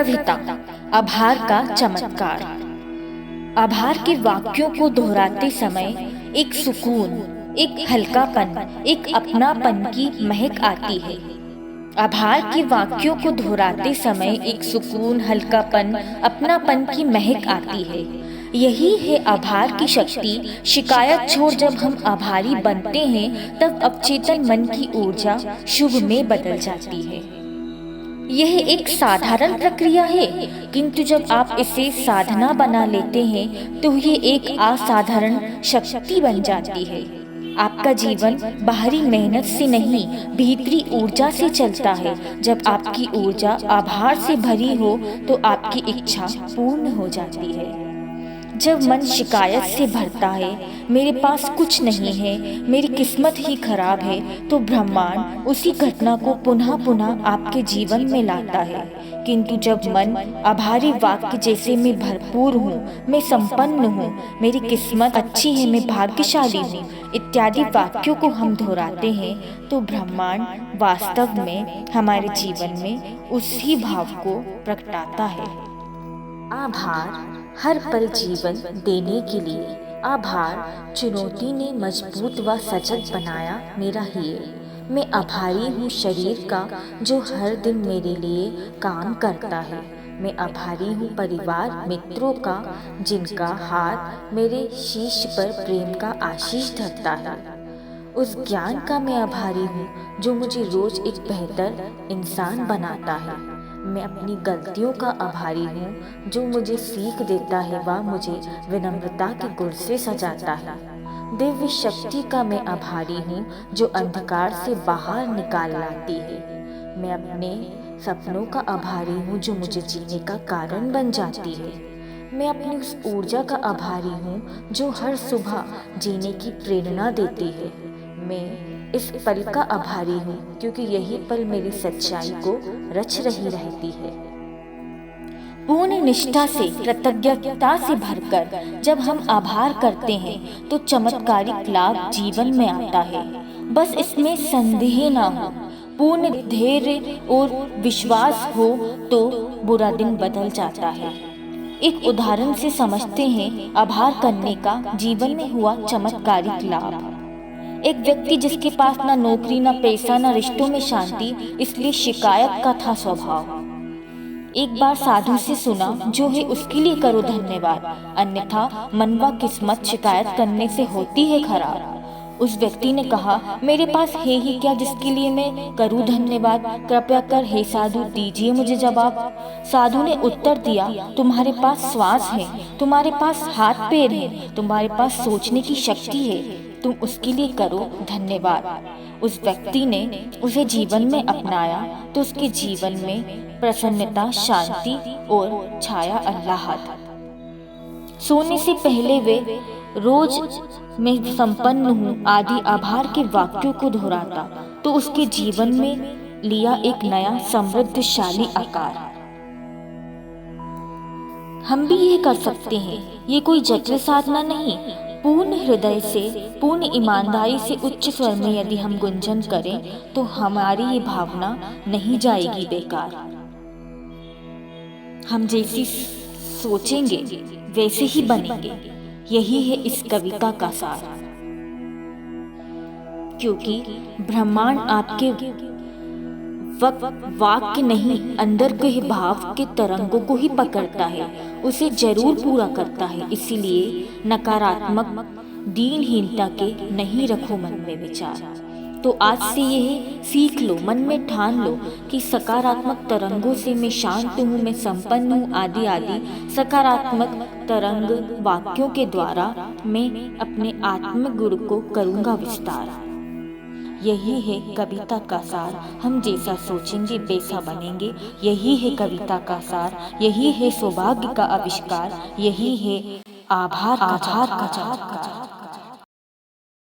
कविता आभार का चमत्कार। आभार के वाक्यों को दोहराते समय एक सुकून, एक हल्कापन, एक अपनापन की महक आती है। आभार के वाक्यों को दोहराते समय एक सुकून, हल्कापन, अपनापन की महक आती है। यही है आभार की शक्ति। शिकायत छोड़ जब हम आभारी बनते हैं तब अवचेतन मन की ऊर्जा शुभ में बदल जाती है। यह एक साधारण प्रक्रिया है, किंतु जब आप इसे साधना बना लेते हैं तो ये एक असाधारण शक्ति बन जाती है। आपका जीवन बाहरी मेहनत से नहीं, भीतरी ऊर्जा से चलता है। जब आपकी ऊर्जा आभार से भरी हो तो आपकी इच्छा पूर्ण हो जाती है। जब मन शिकायत से भरता है, मेरे पास कुछ नहीं है, मेरी किस्मत ही खराब है, तो ब्रह्मांड उसी घटना को पुनः पुनः आपके जीवन में लाता है। किंतु जब मन आभारी वाक्य जैसे मैं भरपूर हूँ, मैं संपन्न हूँ, मेरी किस्मत अच्छी है, मैं भाग्यशाली हूँ इत्यादि वाक्यों को हम दोहराते हैं तो ब्रह्मांड वास्तव में हमारे जीवन में उसी भाव को प्रगटाता है। आभार हर पल जीवन देने के लिए। आभार चुनौती ने मजबूत व सजग बनाया मेरा हिये। मैं आभारी हूँ शरीर का जो हर दिन मेरे लिए काम करता है। मैं आभारी हूँ परिवार मित्रों का जिनका हाथ मेरे शीश पर प्रेम का आशीष धरता है। उस ज्ञान का मैं आभारी हूँ जो मुझे रोज एक बेहतर इंसान बनाता है। मैं अपनी गलतियों का आभारी हूँ जो मुझे सीख देता है व मुझे विनम्रता के गुण से सजाता है। दिव्य शक्ति का मैं आभारी हूँ जो अंधकार से बाहर निकाल लाती है। मैं अपने सपनों का आभारी हूँ जो मुझे जीने का कारण बन जाती है। मैं अपनी उस ऊर्जा का आभारी हूँ जो हर सुबह जीने की प्रेरणा देती है। मैं इस पल का आभारी हूँ क्योंकि यही पल मेरी सच्चाई को रच रही रहती है। पूर्ण निष्ठा से, कृतज्ञता से भरकर जब हम आभार करते हैं तो चमत्कारिक लाभ जीवन में आता है। बस इसमें संदेह ना हो, पूर्ण धैर्य और विश्वास हो तो बुरा दिन बदल जाता है। एक उदाहरण से समझते हैं आभार करने का जीवन में हुआ चमत्कारिक लाभ। एक व्यक्ति जिसके पास ना नौकरी, ना पैसा, ना रिश्तों में शांति, इसलिए शिकायत का था स्वभाव। एक बार साधु से सुना, जो है उसके लिए करो धन्यवाद, अन्यथा मन व किस्मत शिकायत करने से होती है खराब। उस व्यक्ति ने कहा, मेरे पास है ही क्या जिसके लिए मैं करूं धन्यवाद, कृपया कर हे साधु दीजिए मुझे जवाब। साधु ने उत्तर दिया, तुम्हारे पास श्वास है, तुम्हारे पास हाथ पैर है, तुम्हारे पास सोचने की शक्ति है, तुम उसके लिए करो धन्यवाद। उस व्यक्ति ने उसे जीवन में अपनाया तो उसके जीवन में प्रसन्नता, शांति और छाया अल्लाहत। सोने से पहले वे रोज मैं संपन्न हूँ आदि आभार के वाक्यों को दोहराता तो उसके जीवन में लिया एक नया समृद्धशाली आकार। हम भी ये कर सकते हैं। ये कोई जटिल साधना नहीं। पूर्ण हृदय से, पूर्ण ईमानदारी से उच्च स्वर में यदि हम गुंजन करें तो हमारी ये भावना नहीं जाएगी बेकार। हम जैसी सोचेंगे वैसे ही बनेंगे। यही है इस कविता का सार। क्योंकि ब्रह्मांड आपके वाक्य नहीं, अंदर के भाव के तरंगों को ही पकड़ता है, उसे जरूर पूरा करता है। इसीलिए नकारात्मक, दीनहीनता के नहीं रखो मन में विचार। तो आज से यह सीख लो, मन में ठान लो कि सकारात्मक तरंगों से मैं शांत हूँ, मैं संपन्न हूँ आदि आदि सकारात्मक तरंग वाक्यों के द्वारा मैं अपने आत्मगुण को करूँगा विस्तार। यही है कविता का सार। हम जैसा सोचेंगे वैसा बनेंगे। यही है कविता का सार। यही है सौभाग्य का आविष्कार। यही है आभार का